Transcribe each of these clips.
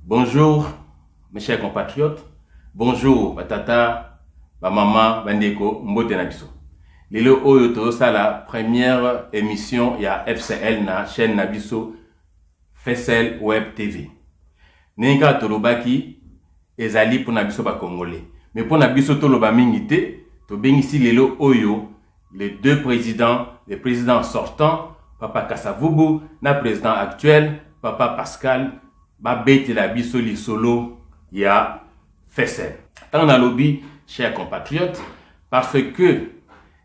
Bonjour mes chers compatriotes, bonjour batata, maman, bandeko, mbote na biso. Lelo oyo toza la première émission ya FCL na chaîne na biso FCL Web TV. Nenga tolobaki ezali pour na biso ba congolais. Mais pour na biso toloba mingi te, to bengisi lelo oyo les deux présidents, les présidents sortants, Papa Kasavubu, na président actuel, Papa Pascal, ba bete la biso li solo ya FCL. Tant na lobby, chers compatriotes, parce que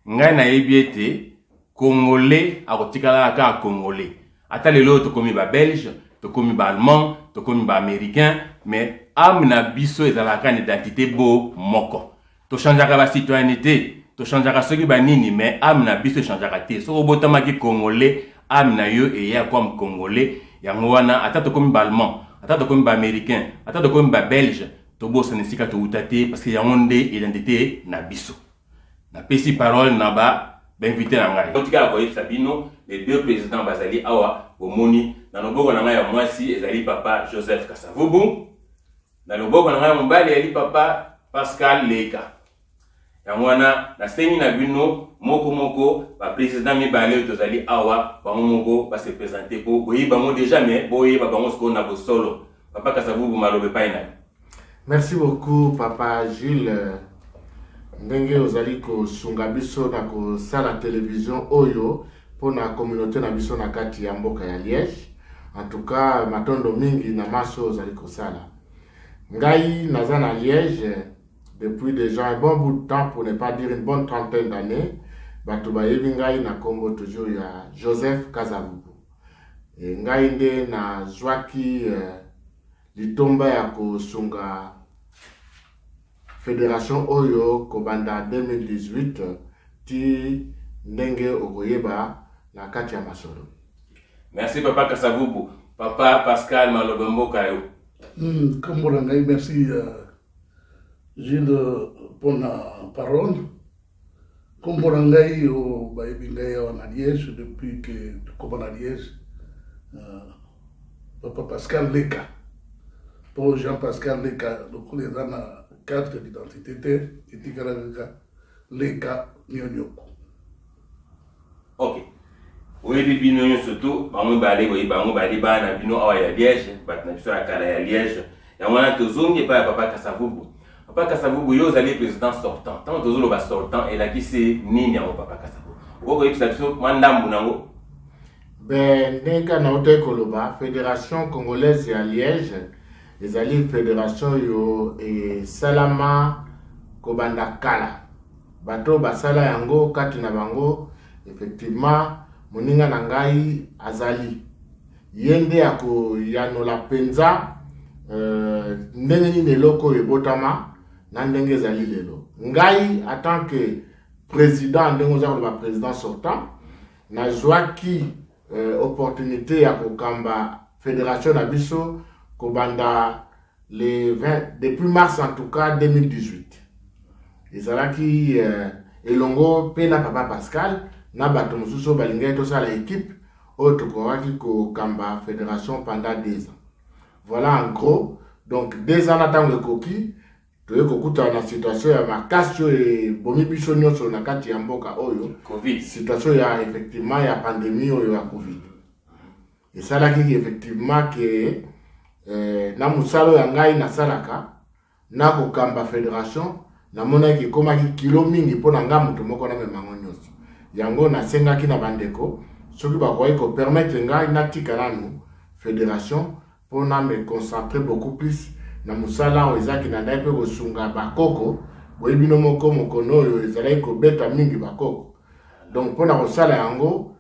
ngai na yebiete congolais akotikala ka congolais. Ata lelo to komi ba belge, to komi ba allemand, to komi ba américain, mais amna biso ezalaka na identité bo moko. To changeaka ba citoyenneté, to changeaka soki ba nini, mais amna biso changeaka te. So obotama ki congolais, amna yo e ya comme congolais, yango wana ata to komi ba allemand, ata to komi ba américain, ata to komi ba belge, to bosa nesika to utate parce que yango nde identité na biso. Na pesi parole na ba invité na ngai. Otika ko Sabino, les deux présidents bazali awa omoni na loboko na ngai ya mwasi ezali papa Joseph Kasavubu. Na loboko na ngai mobali ezali papa Pascal Leka. Yango wana na sengi na bino moko ba président mibale tozali awa ba moko ba se présenter ko boyi bango déjà mais boyi ba bango sko na bo solo. Papa Kasavubu malobe pa ina. Merci beaucoup Papa Jules. Ndenge ozali ko sunga biso na ko sala télévision oyo pour na communauté na biso na kati ya mboka ya Liège. En tout cas matondo mingi na maso ozali ko sala. Ngai naza na Liège depuis déjà un bon bout de temps, pour ne pas dire une bonne trentaine d'années. Bato bayebi ngai na kombo toujours ya Joseph Kasavubu. Ngai nde na zwaki litomba ya ko sunga Fédération Oyo Kobanda 2018 ti ndenge okoyeba na kati ya masolo. Merci Papa Kasavubu. Papa Pascal Malobemboka yo. Comme merci Gilles pour la parole. Comme Borangai au Baïbingai en Liège depuis que comme en Liège, Papa Pascal Leka. Pour Jean-Pascal Leka, donc les dans la carte d'identité et Tikaraka Leka Nyonyoko. Ok. Oui, bino surtout, bango bale boyi bango bali bana bino awa ya Liège, batna biso ya kala ya Liège. Ya wana tozongi pa Papa Kasavubu. Papa Kasavubu yo zali président sortant. Tant tozolo ba sortant et la qui c'est nini ya Papa Kasavubu. Oko yebisa biso mandambu nango. Ben ndeka na ote koloba Fédération Congolaise ya Liège. Ezali fédération yo e salama kobanda kala. Bato basala yango kati na bango effectivement moninga na ngai azali. Yende ako yanola penza ndenge ni leloko ebotama na ndenge ezali lelo. Ngai en tant que président ndenge ozako ba président sortant na zwaki opportunité ya kokamba fédération na biso Kobanda les 20 depuis mars en tout cas 2018. Ezalaki elongo pena Papa Pascal na bato mosusu balingai to sala équipe autre ko kamba fédération pendant 2 ans. Voilà en gros. Donc 2 ans natango ekoki to ekokuta na situation ya makasio et bomi biso nyonso na kati ya mboka oyo Covid. Situation ya effectivement ya pandémie oyo ya Covid. Et ça là qui effectivement que na musalo ya ngai na salaka na kokamba fédération na mona ki koma ki kilo mingi pona ngamu to moko na memango nyonso yango na senga ki na bandeko soki ba ko permettre ngai na tikalanu fédération pona me concentrer beaucoup plus na musala o ezaki na ndai pe ko sunga bakoko boyibino moko mokono yo ezalai ko beta mingi bakoko donc pona ko sala yango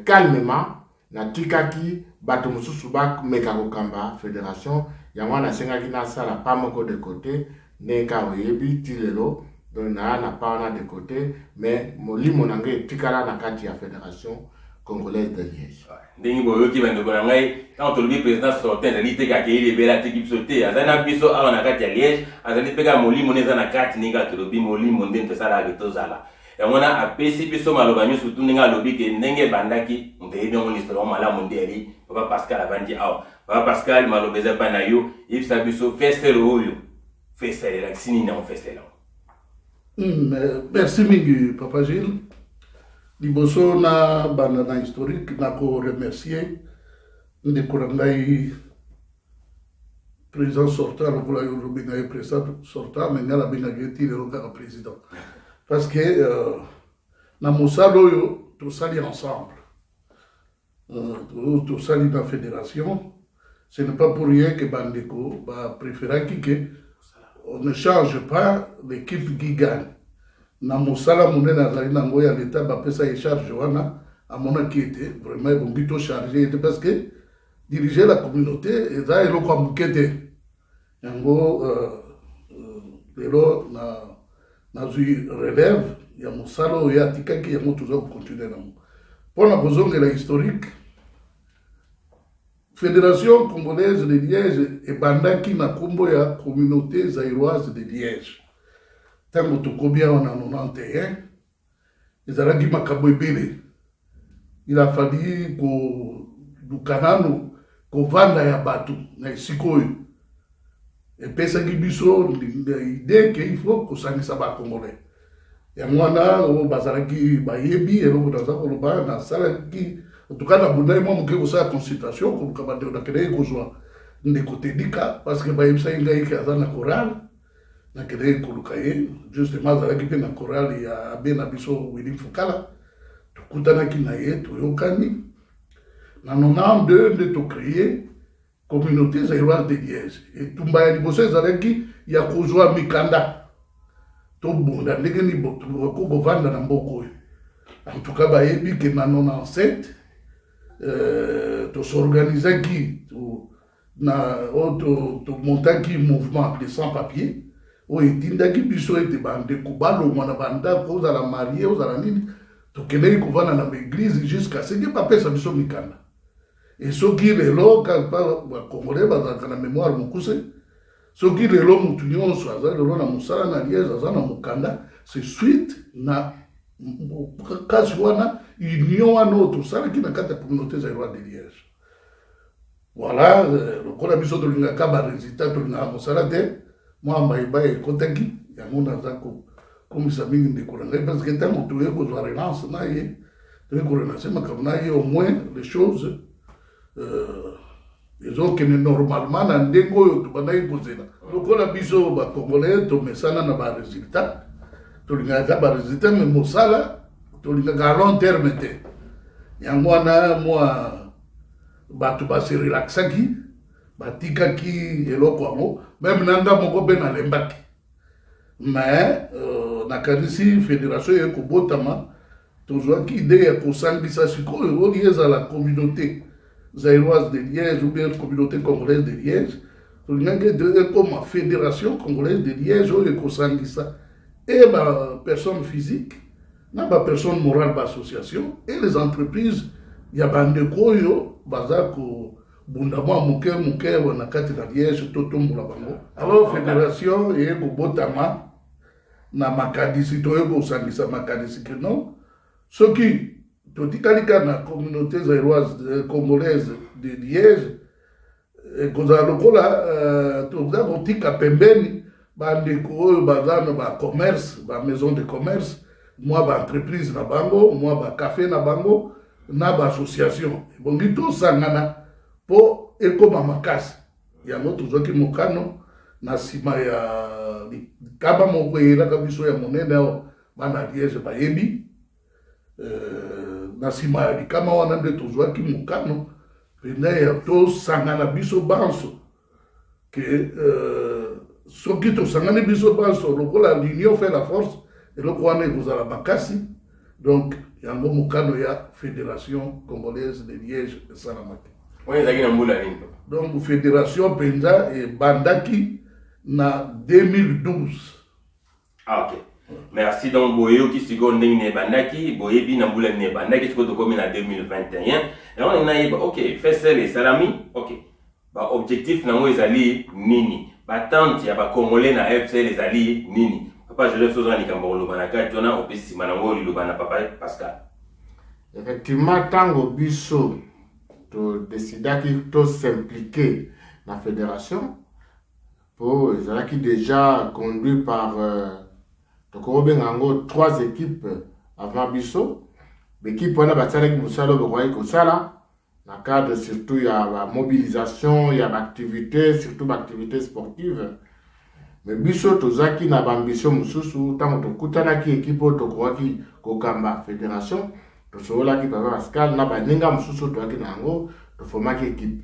calmement na tikaki bato mususu ba meka kokamba fédération yango na senga kina sala pa moko de côté neka oyebi tilelo donc na pa na de côté mais molimo nange tikala na kati ya fédération congolaise de Liège. Ndenge boyo ki bando na ngai quand to le président sortant ali te ka ke ile bela te ki bisote azana biso awa na kati ya Liège azali peka molimo neza na kati ninga to lobi molimo ndente sala ke tozala. et on a apesi biso maloba nyo surtout ninga lobi ke ndenge bandaki ndeye bien on histoire mala mondeli papa Pascal avandi aw papa Pascal malobeza bana yo ifsa biso fester oyo fester la sini na on fester là. Merci mingi papa Gilles. Liboso na banana historique na ko remercier ndekorangai président sortant le boula yo binga président sortant mais ngala binga geti le roka président parce que na mosalo yo to sali ensemble to sali dans fédération ce n'est pas pour rien que bandeko ba préférer que on ne change pas l'équipe qui gagne na mosala munene azali na ngoya l'état ba pesa e charge wana à mon inquiété vraiment bon bito chargé parce que diriger la communauté et ça est le quoi mukete yango lelo na zui relève ya mosalo ya tikaki yango toujours continuer na pour la bozonge la historique Fédération congolaise de Liège et bandaki na kombo ya communauté zaïroise de Liège tango tokobia wana 91 ezalaki makabo ebele il a fallu ko dukanano kovanda ya bato na esika oyo epesaki biso ide ke il faut kosangisa bakongolais yango wana oyo bazalaki bayebi eloko naza koloba nasalaki entuka na bundai mwa moke kosala consultation koluka bandeko nakendeki kozwa ndeko tedika parce que bayebisaki ngai ke aza na chorale nakendeki koluka ye justement azalaki mpe na chorale ya abe na biso Willy Fukala tokutanaki na ye toyokani na 92 nde tocréé communauté zaïroise de Liège etumba ya liboso ezalaki ya kozwa mikanda tobunda ndenge nini kovanda na mboka oyo en tout cas bayebi ke na 97 tosorganizaki tomontaki mouvement de sans papier oyo etindaki biso ete bandeko balongwa na bandako ozala marie ozala nini tokendeki kovanda na baeglise jusqu'à ce que bapesa biso mikanda et soki lelo bakongolais bazalaka na mémoire mokuse soki lelo motu nyonso aza lelo na mosala na Liège aza na mokanda c'est suite na kasi wana union wana oyo tosalaki na kati ya communauté zaïroise de Liège voilà lokola biso tolingaka baresultat tolingaka mosala te mwa mbayeba ekotaki yango naza komisa mingi ndeko na ngai parce que ntango toye kozwa relance na ye toye korelance makambo na ye au moins les choses ezokende normalement na ndenge oyo tobandaki kozela lokola biso bakongolais tomesana na baresultat tolingaka baresultat me mosala tolingaka à long terme te yango wana mwa bato base relaxaki batikaki eloko yango meme nanga moko mpe nalembaki mais nakanisi fédération ye kobotama tozwaki ide ya kosangisa sikoyo oyo ezala communauté zaïroise de Liège ou bien communauté congolaise de Liège tolingaki comme fédération congolaise de Liège oyo ekosangisa et personne physique na personne morale association et les entreprises ya bandeko oyo baza kobunda mwa moke wana kati na Liège totombola bango alors fédération eye kobotama na makanisi toye kosangisa makanisi ke non soki totikali kaka na communauté zaïroise congolaise de Liège kozala lokola toza kotika pembeni bandeko oyo baza na bacommerce bamaison de commerce mwa baentreprise na bango mwa bacafé na bango na baassociation ebongi tosangana mpo ekoma makasi yango tozwaki mokano na nsima ya likaba moko eyelaka biso ya monene ayo bana Liège bayebi na nsima ya likama wana nde tozwaki mokano pene ya tosangana biso banso ke soki tosangani biso banso lokola l'union fait la force eloko wana ekozala makasi donc yango mokano ya fédération congolaise de Liège esalamaki oyo ezalaki na mbula nini donc fédération mpenza ebandaki na 2012 ok merci donc boyoki sikoyo ndenge na ebandaki boyebi na mbula nini ebandaki sikoyo tokomi na 2021 yango nayeba ok fesel esalami ok baobjectif nango ezali nini batante ya bacongolais na FCL ezali nini Papa Joseph Soza ni kambo lobanaka tona opesi manango lobana papa Pascal. Effectivement, tango biso to décidaki to s'impliquer dans la fédération pour qui déjà conduit par trois équipes avant biso. L'équipe on a battu Moussalo Bokoye Kosala. Dans le cadre surtout il y a la mobilisation, il y a l'activité, surtout l'activité sportive. Mais biso tozaki na ambition mususu tango tokutana ki équipe tokoaki kokamba fédération tosolaki papa Pascal na baninga mususu toaki nango tofomaki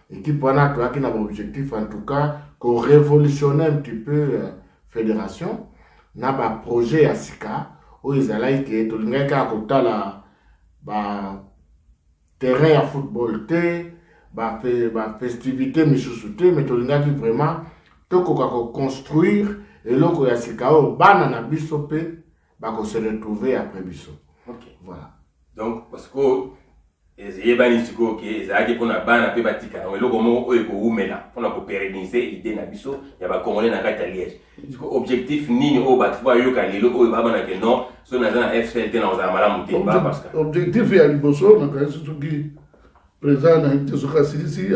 équipe wana toaki na objectif en tout cas ko révolutionner un petit peu fédération na ba projet ya sika o ezalaki ke tolingaka kotala ba terrain ya football te ba festivité misusu te mais tolingaki vraiment tokoka ko construire eloko ya sika o bana na biso pe ba ko se retrouver après biso. OK. Voilà. Donc parce que ezebani siko ke ezaki pona bana pe batika eloko mo oyo ko umela pona ko pérenniser idée na biso ya ba congolais na kati ya Liège. Objectif nini o batwa yo ka lelo oyo baba na ke non so na za FCL te na za malamu te ba parce que objectif ya liboso na ka surtout ki président na te soka silisi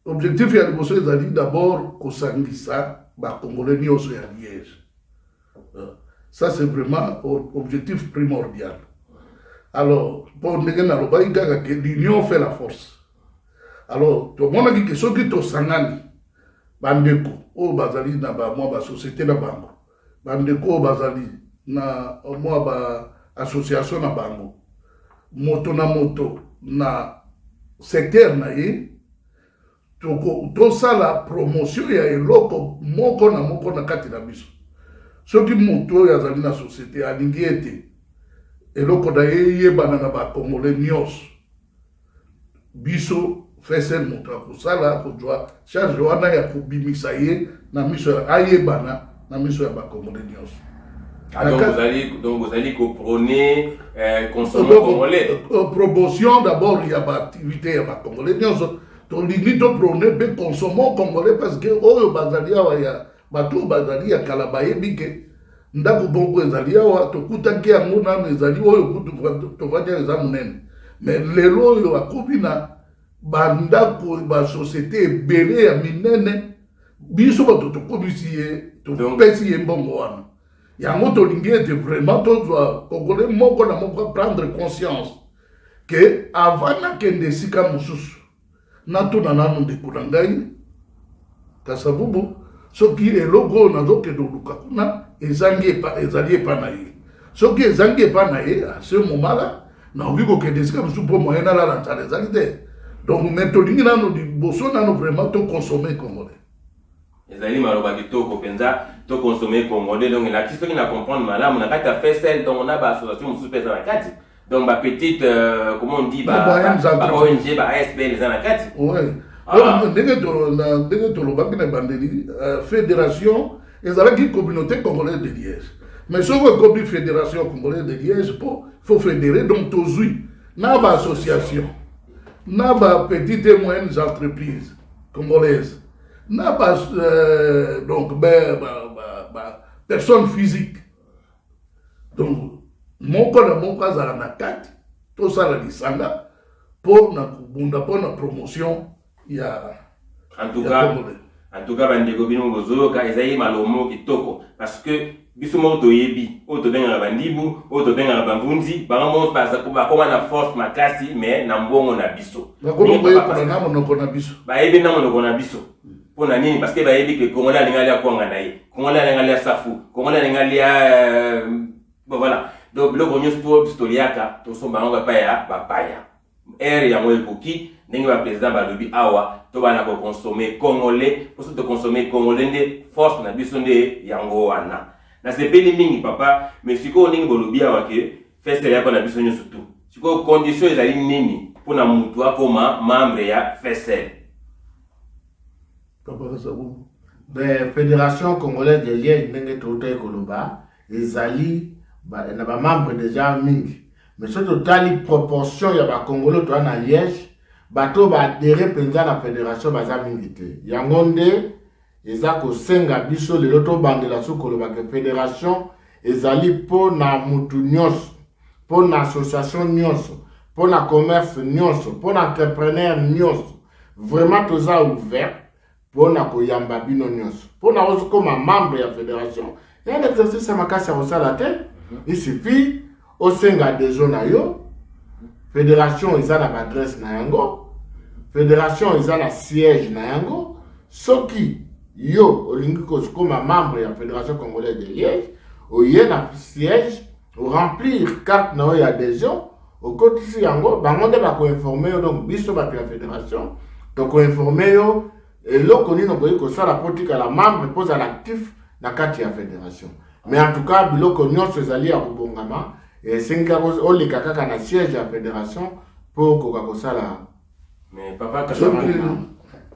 objectif ya liboso ezali d'abord kosangisa ba congolais nyonso ya Liège. Ça c'est vraiment objectif primordial. Alors pour ndenge loba igaka que l'union fait la force. Alors to mona ki so ki to sangani bandeko o bazali na ba mo ba société na bango bandeko bazali na mo ba association na bango moto na secteur na ye to sala promotion ya eloko moko na kati na biso soki moto ya zali na société alingi ete eloko da yebana na ba congolais nyonso biso FCL moto akosala akozwa charge wana ya kobimisa ye na miso ayebana na miso ya ba congolais nyonso. Donc vous allez prôner consommer congolais. Promotion d'abord il y a ba activité ya ba congolais nyonso to lingi to prôner be consommer congolais parce que oyo bazali awa ya bato bazali ya kalabaye bike ndako bongo ezali awa tokutaki yango nano ezali oyo kutu tovanya eza munene mais lelo oyo akobi na bandako ba société ebele ya minene biso bato tokobisi ye topesi ye mbongo wana yango tolingi ete vraiment tozwa congolais moko na moko prendre conscience que avant nakende esika mosusu natuna nano ndeko na ngai Kasavubu soki eloko nazokende oluka kuna ezali epa na ye soki ezangi epa na ye à ce moment là naoki kokende esika mosusu mpo moyen nalala nzala ezali te donc mais tolingi nano liboso nano vraiment toconsommer congolais ezali maloba kitoko mpenza toconsommer congolais donc elakisi soki na comprendre malamu na kati ya FCL donc on a ba association mosusu mpe eza na kati donc ba petite comment on dit ba ONG ba ASBL eza na kati ndenge tolobaki na bandeli fédération ezalaki communauté congolaise de Liège mais soki ekomi fédération congolaise de Liège il faut fédérer donc tozwi na ba association na ba petites et moyennes entreprises congolaises na ba donc personnes physiques donc moko na moko azala na kati tosala lisanga mpo na kubunda mpo na promotion ya en tout cas bandeko bino bozoyoka ezali malomo kitoko parce que biso moko toyebi oyo tobengaka bandibu oyo tobengaka bambunzi bango moso bakoma na force makasi mais na mbongo na biso bayebi na monoko na biso bayebi na monoko na biso mpo na nini parce que bayebi ke congolais alingali akwanga na ye congolais alingali asafu congolais alingali bon voilà donc biloko nyonso toliaka tosomba yango epai ya bapaya ere yango ekoki ndenge baprésident balobi awa tobana kokonsome congolais mposo tokonsome congolais nde force na biso nde yango wana nasepeli mingi papa mais sikoyo ndenge bolobi awa ke FCL yako na biso nyonso tu sikoyo condition ezali nini mpona mutu akoma membre ya FCL. Fédération congolaise de Liège ndenge touta koloba ezali na ba membre déjà mingi mais ce total proportion ya ba congolais to na Liège bato ba adhérer penza na fédération baza mingi te yango nde eza kosenga biso lelo tobandela so kolobaka fédération ezali mpo na mutu nyonso, mpo na association nyonso, mpo na commerce nyonso, mpo na entrepreneur nyonso. Vraiment toza ouvert mpo na koyamba bino nyonso, mpo na ozokoma membre ya fédération. Ya un exercice ya makasi ya kosala te. Il suffit osenga adhésion na yo. Fédération eza na adresse na yango, fédération eza na siège na yango. Soki yo olingi koma membre ya fédération congolaise de Liège, oye na siège, o remplir carte na yo ya adhésion, o kotisi yango, bango nde bako informer yo. Donc biso bato ya fédération toko informer yo eloko nini okoki kosala po tikala membre mpo ozala actif na kati ya fédération. Mais en tout cas biloko nyonso ezali ya kobongama esengi oleka kaka na siège ya fédération mpo koka kosala. Mais papa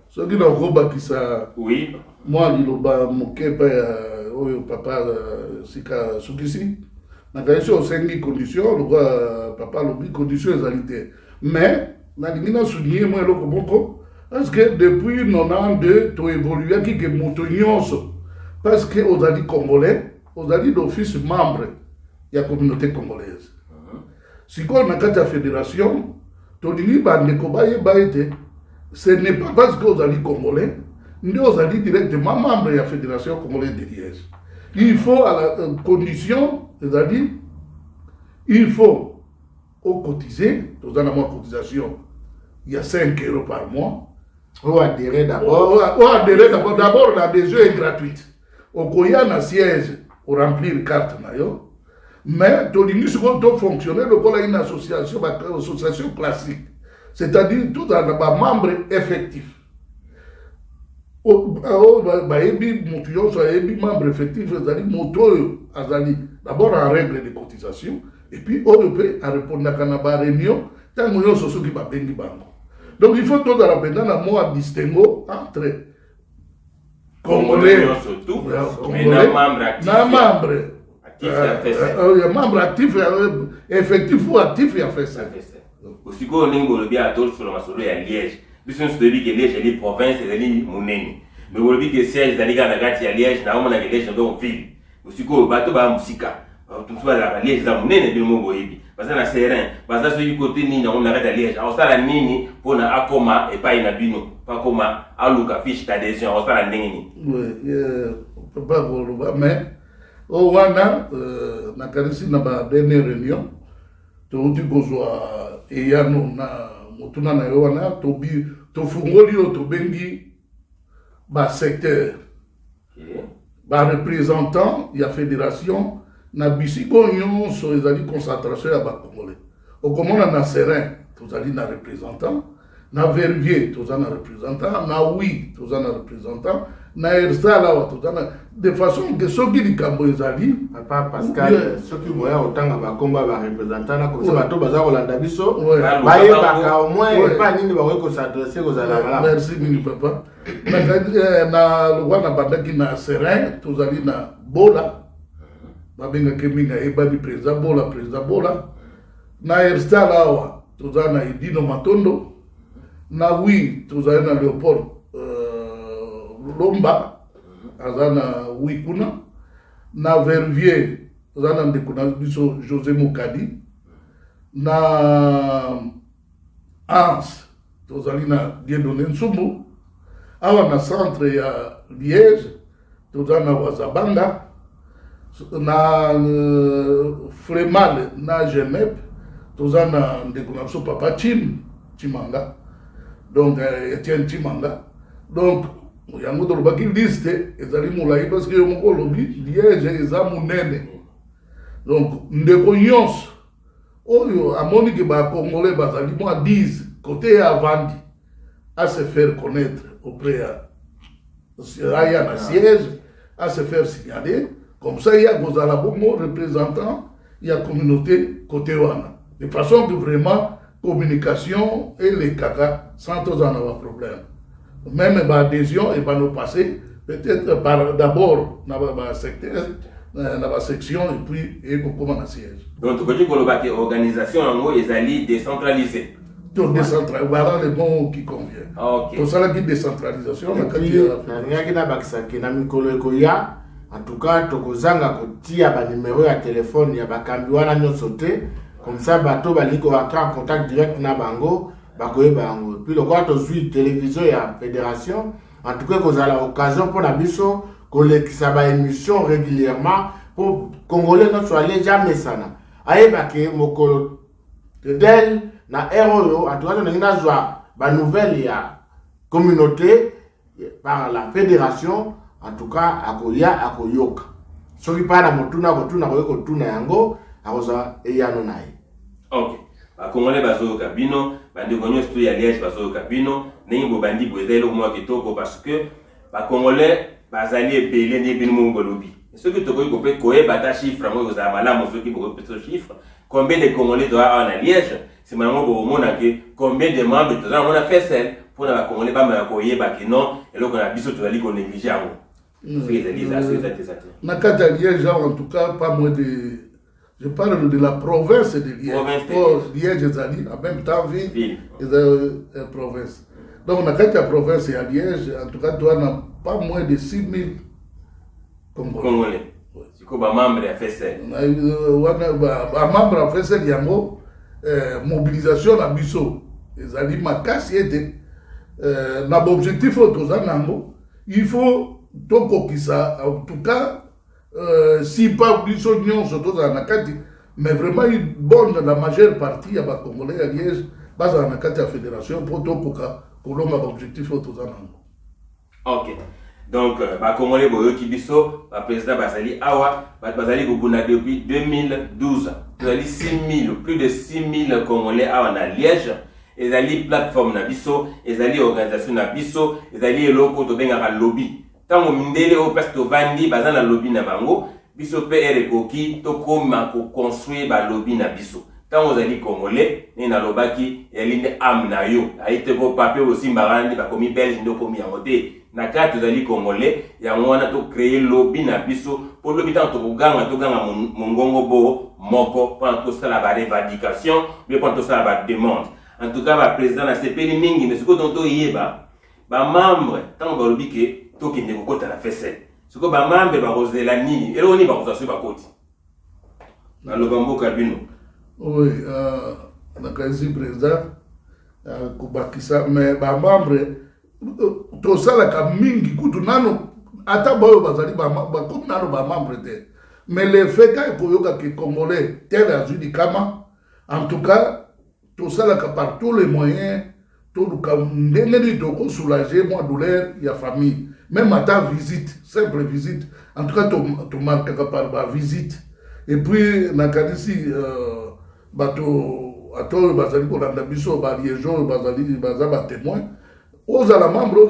soki nakobakisa oui mwa liloba moke epai ya oyo papa sika sukisi nakanisi osengi condition lokwa papa alobi condition ezali te. Mais nalingi nasouligne mwa eloko moko, parce que depuis 92 toévoluaki ke moto nyonso, parce que ozali congolais, ozali d'office membre ya communauté congolaise. Sikoyo na kati ya fédération tolingi bandeko bayeba ete ce n'est pas parce que ozali congolais nde ozali directement membre ya fédération congolaise de Liège. Il faut à la condition, c'est-à-dire il faut cotiser, tozana moi cotisation il y a 5 € par mois. Ou adhérer d'abord. Adhérer d'abord. D'abord, l'adhésion est gratuite. Au koya na siège, au remplir carte na yo. Mais, tu dis que fonctionner une association classique. C'est-à-dire, tout un membre effectif. Membre effectif, d'abord en règle de cotisation, et puis, on peut répondre à la réunion, tant que nous sommes bango. Donc il faut tout rappeler dans la mot distinguo entre Congolais, membre actif, effectif ou actif, il a fait ça. Aussi qu'on a bien à d'autres sur la masolo à Liège. Puis on se dit que Liège est une province, c'est une monnaie. Mais on dit que siège d'aller à Liège, n'a pas de Liège dans une ville. Aussi qu'on bateau ba musika. Tout ça la Liège la monnaie de mon boyebi. Parce que na serein, parce que sur côté ni on arrête à Liège. On sala nini pour na akoma et pas inabino. Pas comme aluka fiche d'adhésion, on sala ndengini. Oui, pas pour mais au wana na kanisi na ba dernière réunion. To dit kozwa eyano na mutuna na yo wana to fungoli to bengi ba secteur. Ba représentant ya fédération na bisiko nyonso ezali concentration ya ba congolais. Okomona na serein tozali na représentant, na Verviers tozali na représentant, na oui tozali na représentant, na Ersala wa tozali de façon que soki likambo ezali papa Pascal soki boya otanga ba komba ba représentant na ko bato baza kolanda biso baye baka au moins pas nini ba ko s'adresser aux alala. Merci mini papa. Na lwana bandaki na serein tozali na bola babenga keminga ebadi président bola na Erstal awa tozali na Idino Matondo na oui tozali na Léopold Lomba azana oui kuna na Verviers tozali na ndeko na biso José Mokadi na Ans tozali na Dieudonné Nsumbu awa na centre ya Liège tozali na Wazabanga na Frémal na Genève tozali na ndeko na biso papa Chimanga donc Etienne Chimanga donc yango tolobaki liste ezali molai parce que yo moko olobi Liège eza monene donc ndeko nyonso oyo amoni ke bacongolais bazali mwa 10 côté ya avandi à se faire connaître auprès ya na siège à se faire signaler comme ça il y a gozala bongo représentant il y a communauté côté wana de façon que vraiment communication et les caca sans tous en avoir problème. Même l'adhésion et nous passer peut-être par d'abord dans la secteur, dans la section et puis et comment on siège. Donc tu peux dire que l'organisation en gros est décentralisée. to décentraliser voilà le mot qui convient Ok. to sala qui décentralisation na kati nalingaki nabakisaki na mikolo ekoya en tout cas tokozanga kotia banimero ya telefone ya bakambi wana nyonso te comme ça bato balingi koentre en contact direct na bango bakoyeba yango puis lokola tozwi télévision ya fédération en tout cas kozala occasion mpona biso kolekisa baémission régulièrement po congolais nyonso alie jamais sana ayebake mokolo tel na ere oyo en tout cas tolingi nazwa banouvelle ya communauté par la fédération en tout cas akoya akoyoka soki mpa na motuna kotuna koye kotuna yango akozwa eyano na ye. Ok. Bakongolais bazoyoka bino bandeko nyonso to ya Liège bazoyoka bino ndenge bobandi boye eza eloko moko kitoko parce que bakongolais bazali ebele nde bino moko bolobi soki tokoki mpe koyeba ata chiffre yango ekozala malamu soki bokoki mpe chiffre combien de congolais toza awa na Liège nsima yango bokomona ke combien de membres toza yango na FSL mpona bakongolais bamaya koyeba ke non eloko na biso tozali konéglige yango soki ezali eza te na kati ya Liège en tout cas pas moins de je parle de la province de Liège. Liège ezali en même temps ville et province. Donc na kati ya province ya Liège en tout cas tu as pas moins de 6000 Congolais. Siko ba membre ya FSL. Wana ba membre ya FSL yango mobilisation na biso ezali makasi ete na objectif otoza nango il faut tokokisa en tout cas si pas biso nyonso tozala na kati mais vraiment une bonne la majeure partie ya bacongolais ya Liège bazala na kati ya fédération mpo tokoka kolonga baobjectif oyo toza nango. Ok. Donc bacongolais boyoki biso baprésident bazali awa bazali kobunda depuis 2012 tozali 6000 plus de 6000 congolais awa na Liège ezali plateforme na biso ezali organisation na biso ezali eloko tobengaka lobby tango mindele o parce tovandi baza na lobby na bango biso pe erekoki tokoma koconstruire ba lobby na biso tango ozali congolais ni na lobaki elinde am na yo aite ko papier aussi mbarandi bakomi belge ndo komi yango te na kati ozali congolais yango wana to créer lobby na biso po lobby tango tokoganga mongongo bo moko pendant tout ça la revendication mais pendant tout ça la demande en tout cas ba président na sepeli mingi mais ce que tonto yeba ba membre tango ba lobby ke tokende kokota na FSL siko ba membre ba kozela nini eloko ni ba kozaswe bakoti na lobamboka bino. Oui, na kazi président kubakisa mais ba membre to sala ka mingi kutu nano ata boyo bazali ba kutu nano ba membre te mais le fait que koyoka ke congolais tel azudi kama en tout cas to sala ka par tous les moyens to luka ndenge to soulager moi douleur ya famille même à ta visite, simple visite, en tout cas, tu marques par la visite. Et puis, dans le cas ici, bateau, bazali ko landa biso, ba liégeon, bazali, bazaba témoin. Aux ala membre,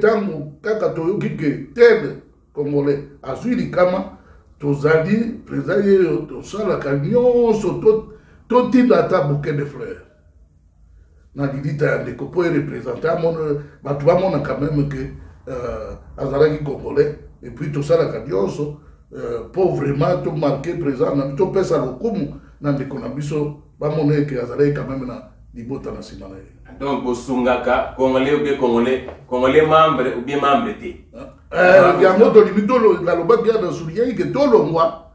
tango, kaka toyo kike, tel, congolais, azuli kama, tozali, présaye, to sala kanyon, to tindata bouquet de fleurs. Na lidita ya ndeko, po représenter, batu ba mona quand même que, azalaki congolais et puis tout ça la kadioso pour vraiment tout marquer présent na tout pesa lokumu na ndeko na biso ba mona que azalaki quand même na libota na simana. Donc bosungaka congolais ou bien congolais membre ou bien membre té yango to limito la loba bien dans soulier que tout le mois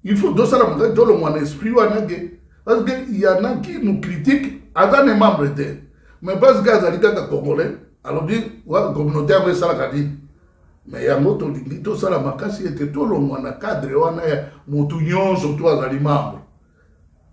il faut deux ça la tout le mois l'esprit wana que parce que il y en a qui nous critiquent avant les membres té mais parce que azalika congolais alors bien la communauté avait ça la kadi mais ya moto lito sala makasi ete to lo mwana cadre wana ya mutu nyonso to azali membre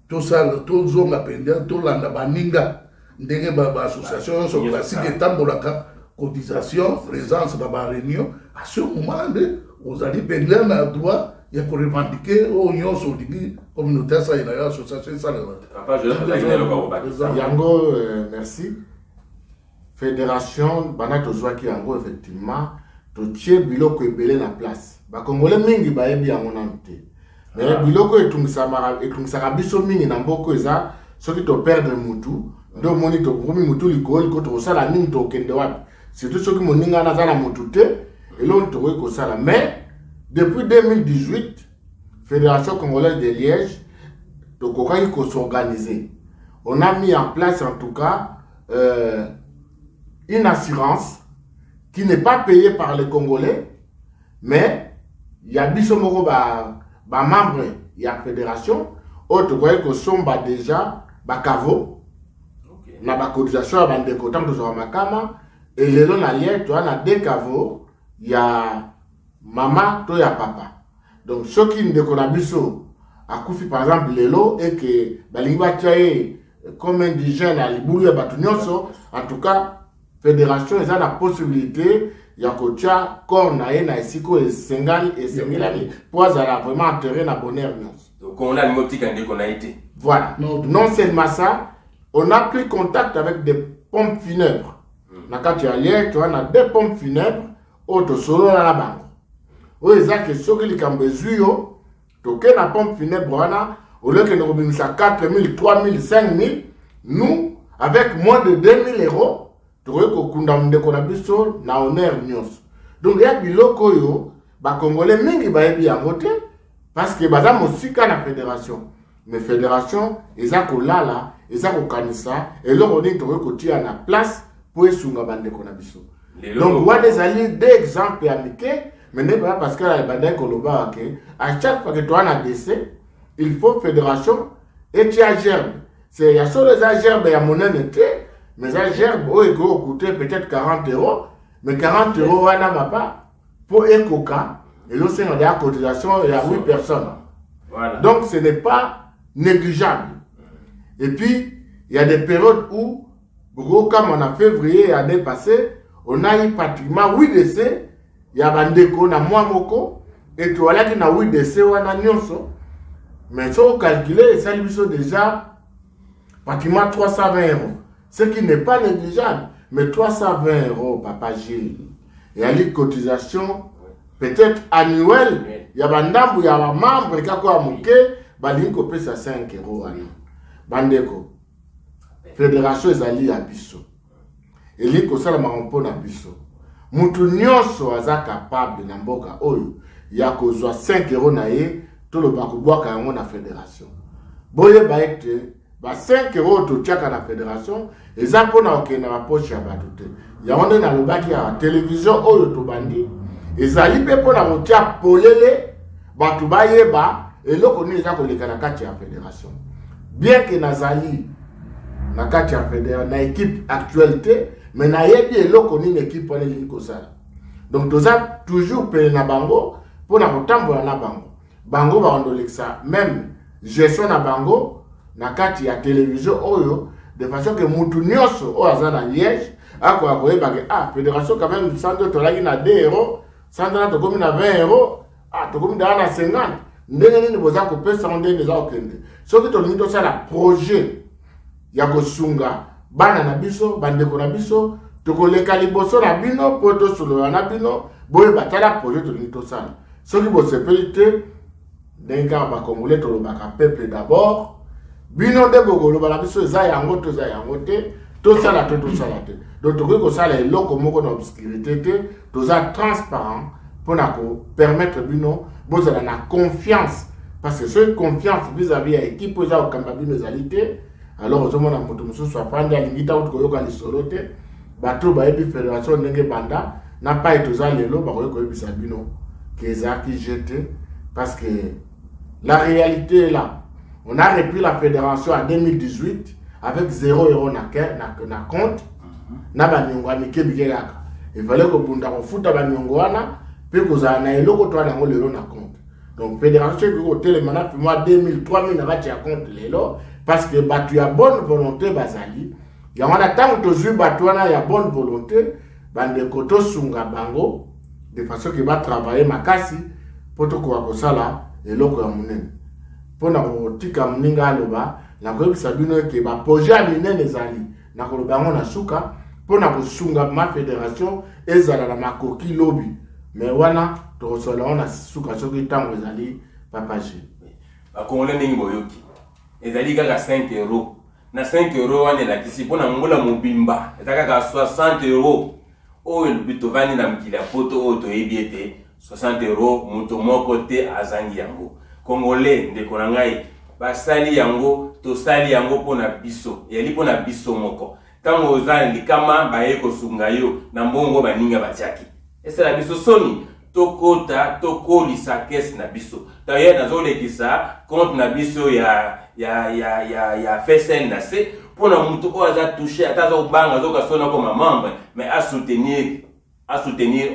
to sala to zonga pendia to landa baninga ndenge ba association so classique tambolaka cotisation présence dans la réunion à ce moment là vous allez pendia na droit ya ko revendiquer o nyonso digi communauté ça ina association ça papa je le yango merci. Fédération banato zwaki yango effectivement to tie biloko ebele na place ba congolais mingi ba yebi yango na nte mais biloko etungisaka biso mingi na mboko eza soki to perdre mutu ndo moni to komi mutu likoli ko to sala nini to kende wapi surtout soki moninga na zana mutu te elo to ko sala mais depuis 2018 Fédération congolaise de Liège to kokaki ko s'organiser on a mis en place en tout cas une assurance qui n'est pas payée par les Congolais, mais il y a bisomoro membre, il y a fédération, autre que sont déjà cavo, na cotisation à bande cotant de Zoramakama, et les lots alliés, tu as des cavos, il y a maman, toi, il y a papa. Donc, ceux qui ne connaissent pas, à Koufi, par exemple, les lots, et que, comme indigène, à Liboulou et Batounioso, en tout cas, fédération, ils ont la possibilité, il y a Kocha, Kornae, Naisiko, et Sengal, et Sengilani, pour avoir vraiment enterré la bonheur. Donc, on a une motique qu'on a été. Voilà. Non seulement ça, on a pris contact avec des pompes funèbres. Quand tu allais, tu as des pompes funèbres, autres solo dans la banque. Où ils ont que ceux qui ont besoin, tu as une pompe funèbre, au lieu que nous avons 4 000, 3 000, 5 000, nous, avec moins de 2 000 euros, tu vois qu'on a un honneur. Donc, il y a des locaux, les Congolais, ils ont voté, parce que les gens aussi dans la fédération. Mais la fédération, ils ont là, ils ont kanisa, et là, on dit que tu as la place pour les gens qui donc, on a des alliés, des exemples amicaux, mais n'est pas parce que la bande Koloba, à chaque fois que tu as un décès, il faut fédération et tu as gerbe. Il y a sur les gerbes, il y a mon été, mais les gerbes, ils coûtent peut-être 40 euros, mais 40 euros, on n'a pas pour un coca, et là, c'est la cotisation, il y a 8 personnes. Voilà. Donc, ce n'est pas négligeable. Et puis, il y a des périodes où, comme on a février l'année passée, on a eu pratiquement 8 décès. Il y a Bandeko, na Mouamoko, et tu vois là qu'il y a 8 décès, on a Nyonso. Mais si on calcule, ça lui sont déjà pratiquement 320 euros. Ce qui n'est pas négligeable. Mais 320 euros, Papa Gilles. Il y a une cotisation, peut-être annuelle. Il y a Bandambu, il y a un membre, il y a un mouké, Balinko paye ça 5 euros. Bandeko. Fédération est allée à Bisso. Et il y a un Bisso. Mutu nyonso aza capable na mboka oyo ya kozwa 5 euros na ye to lo bakubwaka yango na fédération. Boye ba ete ba 5 euros to tiaka na fédération eza pona okenda ba poche ya bato te. Ya onde na lobaki ya télévision oyo to bandi ezali pe pona kotia polele bato bayeba eloko ni eza koleka na kati ya fédération. Bien que nazali na kati ya fédération na équipe actualité mais na yebi eloko ni équipe wana lingi kosala. Donc toza toujours pele na bango pour na kotambola na bango. Bango ba ondoleksa même gestion na bango na kati ya télévision oyo de façon que mutu nyonso o aza na Liège ako akoyeba ke fédération quand même sando tolaki na 2 euros, sando na tokomi na 20 euros, tokomi da na 50. Ndenge nini boza ko pesa ndenge za okende. Soki tolingi tosala projet ya kosunga bana na biso, bandeko na biso, tokoleka liboso na bino, poto solo na bino, boye batala projet to lito sana. Soki bo sepelite, denka ba Congolais to lobaka peuple d'abord, bino de bogolo ba biso za yango to za yango te, to sala te to sala te. Donc to ko sala eloko moko na obscurité te, to za transparent pour na ko permettre bino bozala na confiance parce que cette confiance vis-à-vis à équipe za okamba bino zalité. Alors, au moment où nous sommes prendre à l'ingita ou koyoka lisolote, bateau ba ebi fédération ndenge banda n'a pas été aux allélo ba koyoka ebi sabino keza qui jeté parce que la réalité est là. On a repris la fédération en 2018 avec 0 euros na compte na ba nyongwa mikebikeka. Il fallait que bunda ko futa ba nyongwa na pe ko za na eloko to na ngolo na compte. Donc fédération ko tele mana pour moi 2000 3000 na ba tia compte lelo. Parce que tu as bonne volonté, Bazali. Il y a un temps où tu as bonne volonté, bande koto sunga bango, de façon qu'il va travailler makasi, pour te koakosala, et l'oko amunen. Pour na kotika muninga aloba, la koyebi sabino ke ba projet aminen ezali, na kolobango na suka, pour na kosunga ma fédération, ezala na makoki lobby. Mais wana, to kosola na suka soki tango ezali, papaji. Ba Congolais ningi boyoki. Ezali kaka 5 euros. Na 5 euros wane la kisi pona ngola mobimba. Ezaka kaka 60 euros. Oyo bito vani na mkili ya poto oyo toyebi ete 60 euros muto moko te azangi yango. Congolais ndeko na ngai basali yango tosali yango pona biso yali pona biso moko tango oza likama baye kosunga yo na mbongo baninga batiaki esala biso soni tokota tokolisa kesi na biso taye nazolekisa compte na biso ya FSN na se pona mutu o aza touché ataza obanga azoka sona comme membre mais à soutenir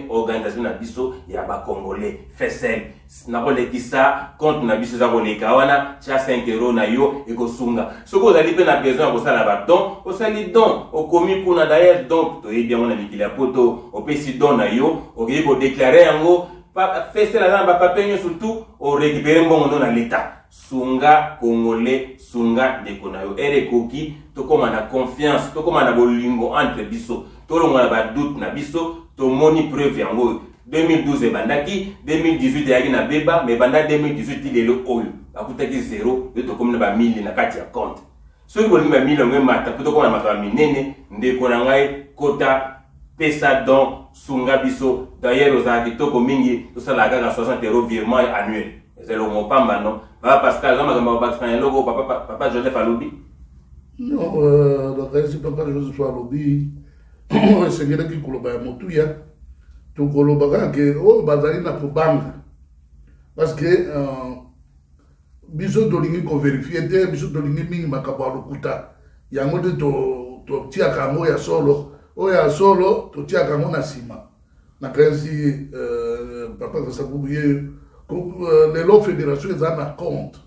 organisation na biso ya ba congolais FSL na kolekisa compte na biso za koleka wana cha 5 € na yo ekosunga soko ozali pe na besoin ko sala ba don osali don okomi kuna d'ailleurs donc to yebi yango na mikili ya poto opesi don na yo okoki ko déclarer yango FSL na ba papier surtout o récupérer mbongo na l'état sunga congolais sunga ndeko na yo ere koki tokoma na confiance tokoma na bolingo entre biso tolongo na ba doute na biso to moni preuve yango 2012 bandaki 2018 yaki na beba mais banda 2018 lelo oyo akutaki 0 yo tokomi na ba 1000 na kati ya compte soki bolingi ba 1000 ngwe mata poto koma na makaba minene ndeko na ngai kota pesa don sunga biso d'ailleurs ozalaki toko mingi tosala kaka 60 € virement annuel ezelo mopamba non papa Pascal zama kama bakisana logo papa Joseph Alobi non donc ainsi papa Joseph Alobi esengeli ki koloba ya motuya tokolobaka ke oyo bazali na kobanga parce que biso tolingi koverifie te biso tolingi mingi makambo ya lokuta yango nde totiaka yango ya solo oyo ya solo totiaka yango na nsima nakanisi papa kasabubu ye lelo fédération eza na compte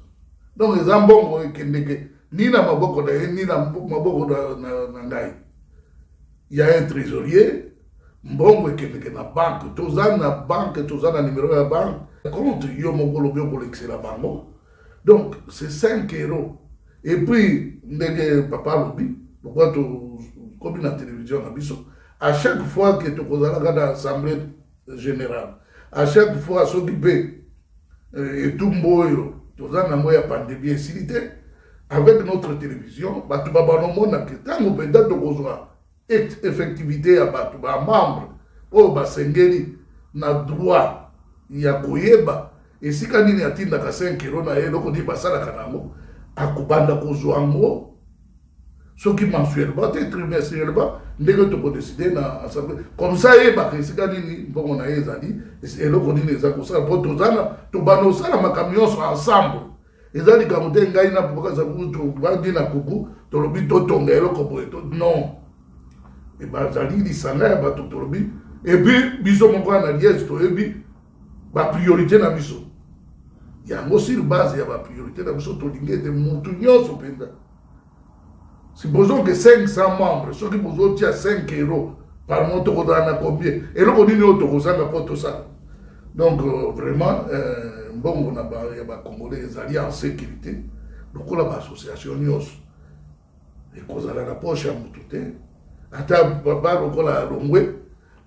donc eza mbongo ekendeke ni na maboko na ye ni na maboko na ngai il y a un trésorier mbongo ekendeke na banque toza na numéro ya banque compte yo moko lobi okolekisela bango donc c'est 5 € et puis ndenge papa lobi pourquoi comme na télévision na biso à chaque fois que tokozalaka na assemblée générale à chaque fois soki mpe etumbu oyo toza nango ya pandémie esili te avec notre télévision bato babanomona ke ntango mpenza tokozwa effectivité ya bato bamembre oyo basengeli na droit ya koyeba esika nini atindaka 5 € na ye eloko nini basalaka nango akobanda kozwa yango soki mensuellement te trimestriellement ndenge tokodeside na assemblée comme ça yebaka esika nini mbongo na ye ezali eloko nini eza kosala mpo tozana tobanda osala makambo nyonso ensemble eza likambo te ngai na poka zabuku tobandi na kuku tolobi totonga eloko boye non ebazali lisanga ya bato tolobi epuis biso moko na liège toyebi bapriorité na biso yango sur base ya bapriorité na biso tolingi ete motu nyonso mpenza supposons que 500 membres soki bozotia 5 € par mois tokozala na combien eloko nini oyo tokozanga mpo tosala donc vraiment mbongo na ya bacongolais ezali en sécurité lokola baassociation nyonso ekozala na poche ya motu te ata baba lokola longwe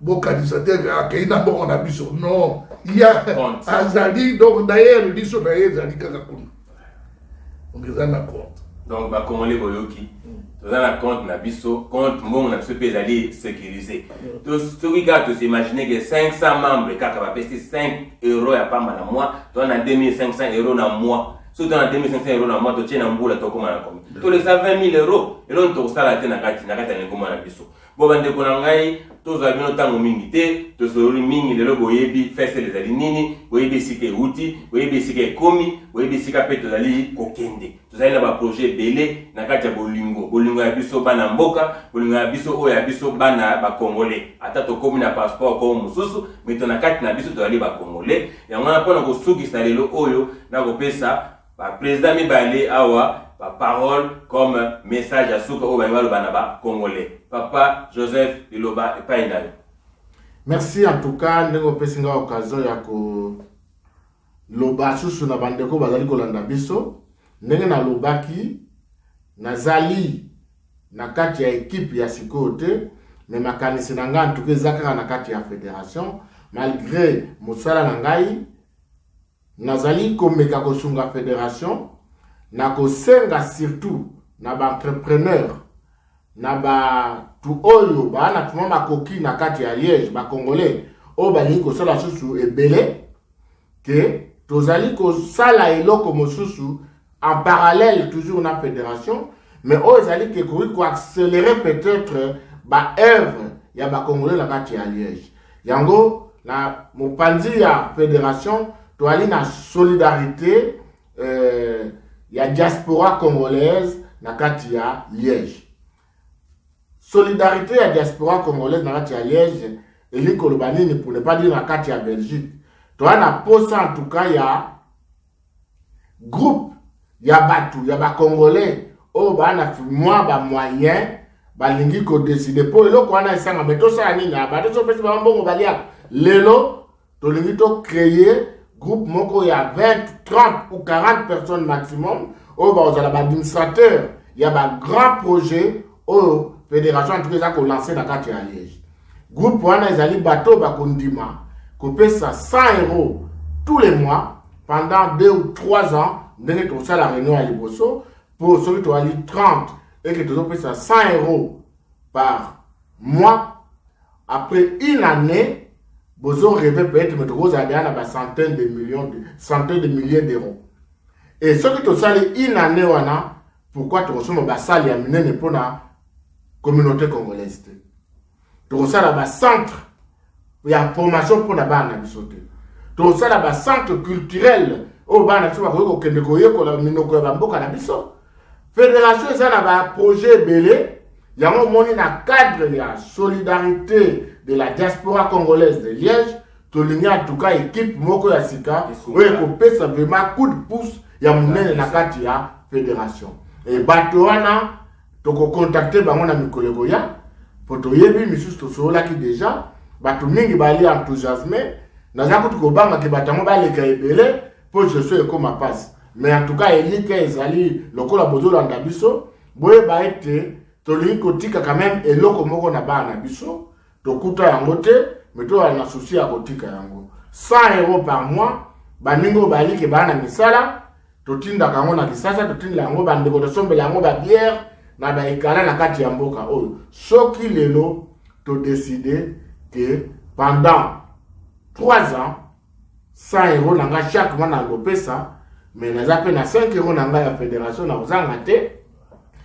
bokanisa te akei na mbongo na biso non ya azali donc d'ailleurs biso na ye ezali kaka kuna donc eza na compte donc bacongolais boyoki toza na compte na biso compte mbongo na biso mpe ezali sécurisé soki kaka tosimagine ke 500 membres kaka bapesi 5 € ya pamba na mois toza na 2500 € na mois soki toza na 2500 € na mois totie na mbula tokóma na komi tolekisa 20 000 € eloni tokosala te na kati ya lingomba na biso bo bandeko na ngai tozwa bino ntango mingi te tosololi mingi lelo boyebi FSL ezali nini boyebi esika euti boyebi esika ekomi boyebi esika mpe tozali kokende tozali na baprojet ebele na kati ya bolingo ya biso bana mboka bolingo ya biso oyo ya biso bana bacongolais ata tokomi na passeport komo mosusu me to na kati na biso tozali bacongolais yango wana mpona kosukisa lelo oyo na kopesa baprésident mibale awa parole comme message à Souka au Bana congolais. Papa Joseph Iloba et Painayo. Merci en tout cas, nous avons occasion de loba susu na bandeko bazali kolanda biso ndenge na lobaki nazali na kati ya équipe ya sikote mais makanisi na nga en tout cas ezaka na kati ya fédération malgré mosala na ngai nazali komeka kosunga fédération na kosenga surtout na ba entrepreneur na ba tu oyo ba na tuma makoki na kati ya Liège ba congolais o ba lingi kosala susu ebele ke tozali kosala eloko mosusu en parallèle toujours na fédération mais oyo ezali ke ko accélérer peut-être ba œuvre ya ba congolais la kati ya Liège yango na mopanzi ya fédération to ali na solidarité ya diaspora congolaise na kati ya Liège. Solidarité ya diaspora congolaise na kati ya Liège eli koloba nini pour ne pas dire na kati ya Belgique. To ana posa en tout cas ya groupe ya batu ya ba congolais o ba na moi ba moyen ba lingi ko décider pour eloko wana esanga mais to ça nini ba to pesi ba mbongo balia lelo to lingi to créer groupe moko ya 20, 30 ou 40 personnes maximum au ba ozala ba administrateur ya ba grand projet au fédération en tout cas ko lancer na kati ya Liège. Groupe wana ezali bato ba kondima ko pesa 100 € tous les mois pendant 2 ou 3 ans ndenge to ça la réunion à Liboso pour celui to ali 30 et que tu pesa 100 € par mois après une année vous aurez peut-être mais vous avez une centaine de milliers d'euros et ce que tu sali une année wana pourquoi tu reçois ba salle ya minene pour la communauté congolaise tu reçois la centre ya formation pour la bana bisote tu reçois la centre culturel au bana tu va ko kende ko yeko la minoko ya mboka na biso fédération ça na ba projet belé yango moni na cadre ya solidarité de la diaspora congolaise de Liège to linya en tout cas équipe moko ya sika oyo ko pesa vraiment coup de pouce ya munene na kati ya fédération et bato wana to ko contacter bango na mikoleko ya poto yebi misusu to sola ki déjà bato mingi bali enthousiasmé na za ko banga ke batango baleka ebele pour je suis comme ma passe mais en tout cas elika ezali lokola bozola ndabiso boye ba ete to liko tika quand même eloko moko na bana biso to kuta yango te mais to na souci ya kotika yango 100 € par mois baningo balike bana misala to tinda kango na kisasa to tinda yango bandeko to sombela yango ba bière na ba ikala na kati ya mboka oyo soki lelo to décider que pendant 3 ans 100 € nanga chaque mois na lopesa mais na zape na 5 € nanga ya fédération na ozanga te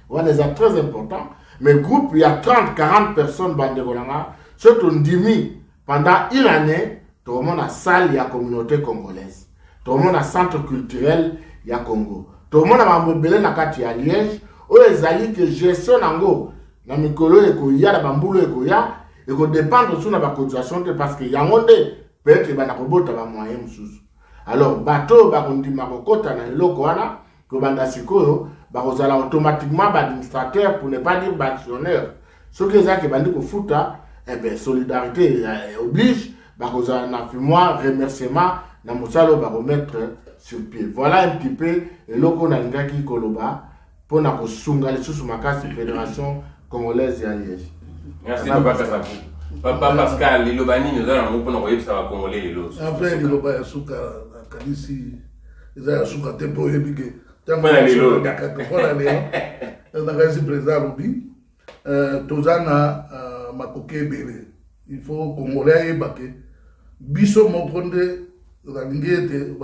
wana c'est très important mais groupe il y a 30-40 personnes bandeko nanga surtout ndimi pendant une année tout le monde a salle ya communauté congolaise tout le monde a centre culturel ya Congo tout le monde a mambele na kati ya Liège o ezali que gestion nango na mikolo eko ya na bambulo eko ya eko dépendre sur na ba cotisation parce que yango nde peut-être ba na kobota ba moyen mususu alors bato ba kondima kokota na eloko wana ko banda sikoyo ba kozala automatiquement ba administrateur pour ne pas dire ba actionnaire ce que ça que bandi ko futa eh ben solidarité oblige ba kozala na moi remerciement na musalo ba remettre sur pied voilà un petit peu eloko na ngaki koloba pour na kosunga les sous makasi fédération congolaise ya Liège. Merci papa Kasapu. Papa Pascal lilobani nous allons pour nous ça va congolais lelo. Après liloba ya suka kanisi eza ya suka tempo yebike. Voilà lelo. Voilà lelo. Na kasi président Lobi tozana makoke bele. Il faut congolais ebake. Biso mokonde la ngete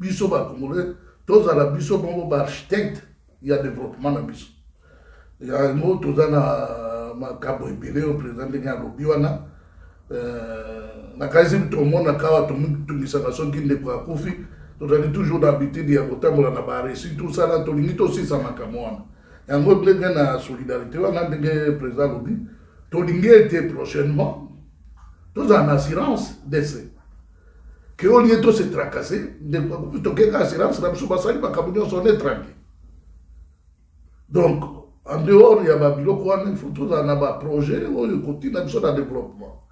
biso ba congolais tozala biso bongo ba architecte ya développement na biso. Ya ngo tozana makabo ebele au président de Lobi wana na kazi mtomona kawa tumisana soki ndeko ya kofi tozali toujours d'habitude ya kotambola na ba récit tout ça là tolingi to sisa makambo wana yango ndenge na solidarité wana ndenge président Lobi tolingi ete prochainement tozana assurance décès que au lieu de se tracasser ndeko ko tokeka assurance na biso basali makambo nyonso on est tranquille donc en dehors il y a babiloko wana il faut tozana ba projet oyo continue biso na développement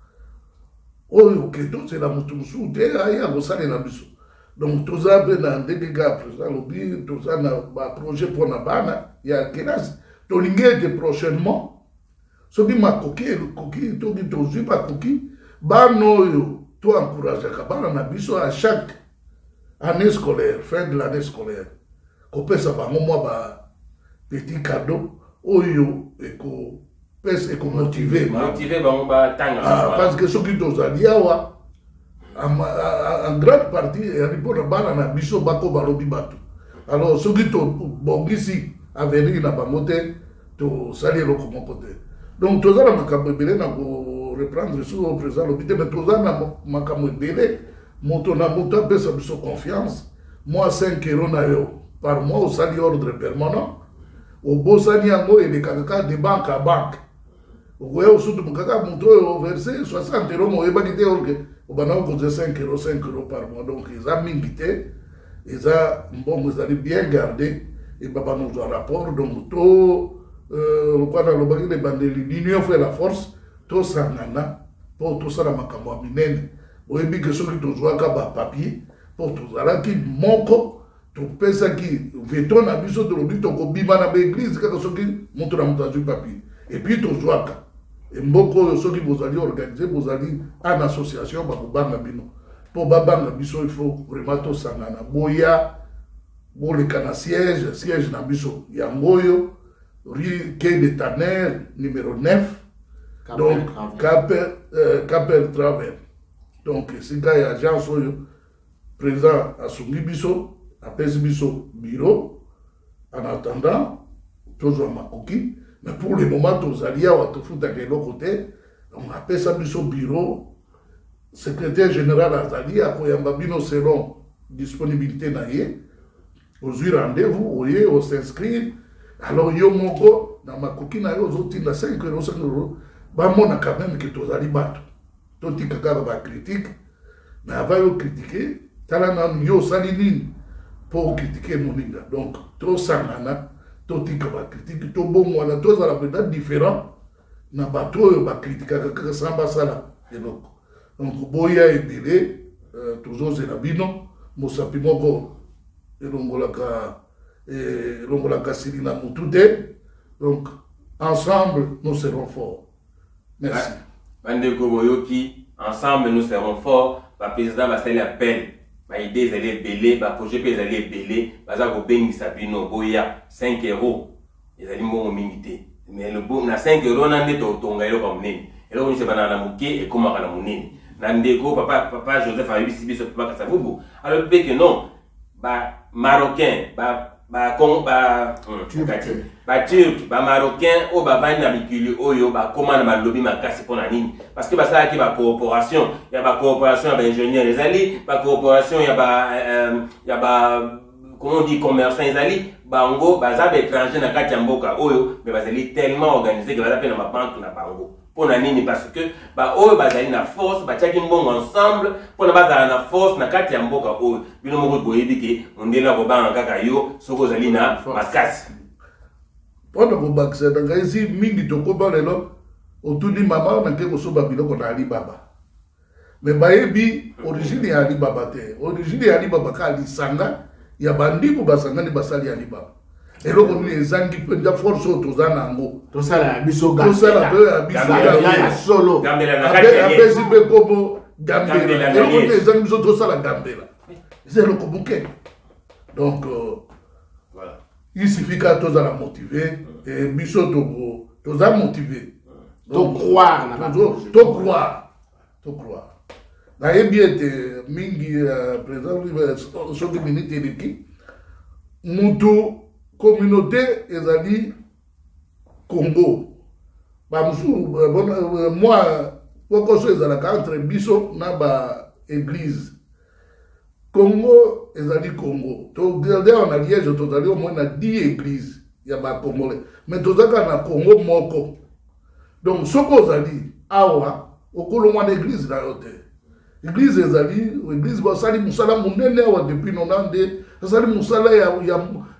oyo keto c'est la mutusu te aya kosalela biso donc toza pe na ndenge ga président Lobi toza na ba projet pour na bana ya kelasi tolingi ete prochainement soki makoki toki tozwi bakoki bana oyo to encourageaka bana na biso à chaque année scolaire fin de l'année scolaire kopesa bango mwa ba petit cadeau oyo eko pesa eko motiver bango ba tanga parce que soki tozali awa en grande partie ya ripona bana na biso bako balobi bato Alors, ceux qui sont ici, à venir dans le côté, to salir le comment côté. Donc, tous les makambo belé na ko reprendre sur le président l'hôpital, mais tous les makambo belé, monto na monto pesa biso confiance. Moi 5 euros na yo par mois au sali ordre permanent. Au bosani yango et les kaka de banque à banque. Au goya au sud kaka monto au versé 60 euros mo eba kité orgue. Au bana ko 5 euros par mois. Donc ils ont mingité, ils ont vous allez bien garder et baba nous un rapport donc tout quoi dans le bagage de bande l'union fait la force tout ça nana pour tout ça la makambo minene oyebi que ceux qui tozwa ka ba papier pour tout ça là qui moko to pesa qui veto na biso de l'obito ko bima na église kaka ceux qui montre na montage papier et puis tozwa ka et mboko ceux qui vous allez organiser vous allez en association ba banga bino pour babanga biso il faut vraiment tout ça nana boya bon le cana siège na biso yangoyo rue Quai de Tanner numéro 9 donc Capel Travers donc c'est gars y agence oyo président assungi biso apesi biso bureau en attendant toujours makoki mais pour le moment tozali awa tofuta keloko te on apesa biso bureau secrétaire général azali akoyamba bino selon disponibilité na ye ozwi rendez-vous oye os'inscrire alors yo moko na makoki na yo ozotinda 5 euros bamona quand même que tozali bato totika kaka bacritique mais avant yo critiquer tala nanu yo osali nini mpo ocritiquer moninga donc tosangana totika bacritique tobongwana tozala peut-être différent na bato oyo bakritikaka kaka sans basala eloko donc boya ebele tozozela bino mosapi moko elongolaka sili na mutu te donc ensemble nous serons forts. Merci. Bandeko boyoki ensemble nous serons forts. Ba président va faire l'appel. Ba idée ezali belé, ba projet pe ezali belé, baza ko bengisa bino boya 5 euros. Ezali mbongo mingi te. Mais le bon na 5 euros na ndeto tonga eloko munene. Eloko ni se bana na muke e komaka na munene. Na ndeko papa Joseph a biso biso papa Kasavubu. Alors pe que non ba marocain turc marocain o ba bani na mikili oyo ba komana ba lobby makasi pona nini parce que ba ça qui ba coopération ya ba ingénieur les ali ba coopération ya ba comment on dit commerçant les ali bango baza ba étranger na kati ya mboka oyo mais bazali tellement organisé que baza pe na ba banque na bango pona nini parce que ba oyo bazali na force ba tiaki mbongo ensemble pona bazala na force na kati ya mboka oyo bino moko boyebi ke ondela ko banga kaka yo soko zali na makasi pona ko bakisa nga isi mingi tokoba lelo otuni mama na ke kosoba biloko na Alibaba mais bayebi origine ya Alibaba te origine ya Alibaba ka lisanga ya bandiku basangani basali ya Alibaba eloko ni ezangi penja force tozana ngo tosala biso tosala ya solo gambela na kati ya apesi pe kobo gambela eloko ni ezangi biso tosala gambela c'est le kobuke donc voilà il suffit que tozala motivé et biso tozala motivé to croire na ebiete mingi président soki minute eleki mutu communauté ezali Congo moi pokoso ezalaka entre biso na ba église Congo ezali Congo to garder en Liège tozali au moins na 10 églises ya ba congolais mais tozaka na Congo moko donc soko zali awa okolo mwa église na yote église ezali église basali musala munene awa depuis 90 ezali musala ya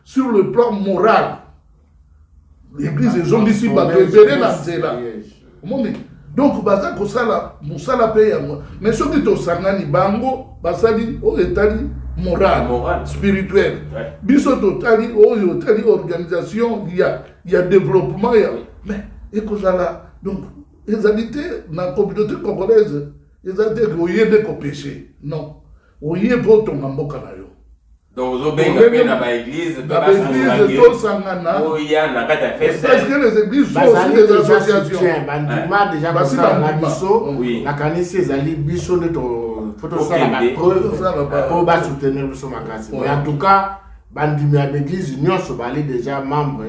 sur le plan moral l'église ezongisi bato ebele na nzela omoni donc baza kosala musala pe yango mais soki tosangani bango basali oyo etali moral spirituel biso totali oyo etali organisation ya développement ya mais ekozala donc ezali te na communauté congolaise ezali te oyede kopeshe non oye po tonga mboka na yo donc ozobenga pe na ba église tosangana oya na kati ya feste parce que les églises sont aussi des associations bandima déjà kosala na biso nakanisi ezali biso nde fotosala ba preuve po basoutenir biso makasi mais en tout cas bandimi à l'église union sobali déjà membre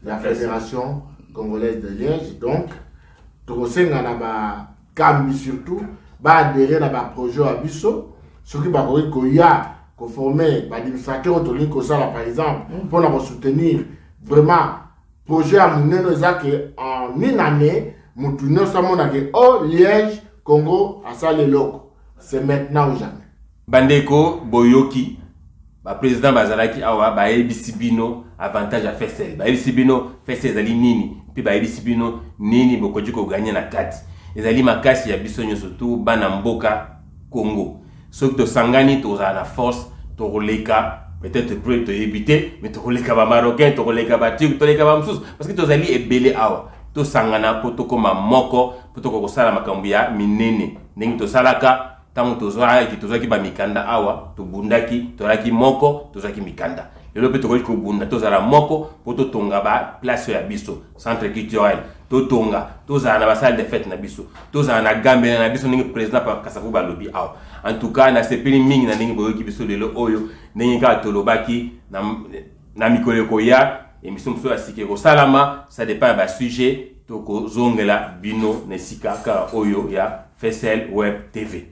de la fédération congolaise de Liège. Donc tokosenga na ba kambi surtout ba adhérer na ba projet à biso soki ba ko ya ko former ba administrateur autonomique ko sala par exemple pour la soutenir vraiment projet à muneno ezake en une année mutuno samona ke au Liège Congo à ça les locaux. C'est maintenant ou jamais. Bandeko boyoki ba président bazalaki awa ba ebisi bino avantage à FSL. Ba ebisi bino FSL ezali nini puis ba ebisi bino nini bokoji ko gagner na kati. Ezali makasi ya biso nyoso tu bana mboka Congo. Soki to sangani to za la force to roleka peut-être pour te éviter mais to roleka ba marocain to roleka ba turc to roleka ba msus parce que to zali ebele awa. To sangana poto koma moko poto ko sala makambo ya minene ndenge to salaka tango to zwa ki ba mikanda awa to bundaki to raki moko to zaki mikanda lelo pe to ko bunda to zala moko poto tonga ba place ya biso centre culturel to tonga to zala ba salle de fête na biso to zala na gambe na biso ndenge président pa Kasavu ba lobi awa en tout cas na sepeli mingi na ndenge boyoki biso lelo oyo ndenge ka to lobaki na mikoleko ya émission sur la Sikero Salama, ça dépend du sujet. Toko Zongela Bino Nesika Ka Oyo ya FSL Web TV.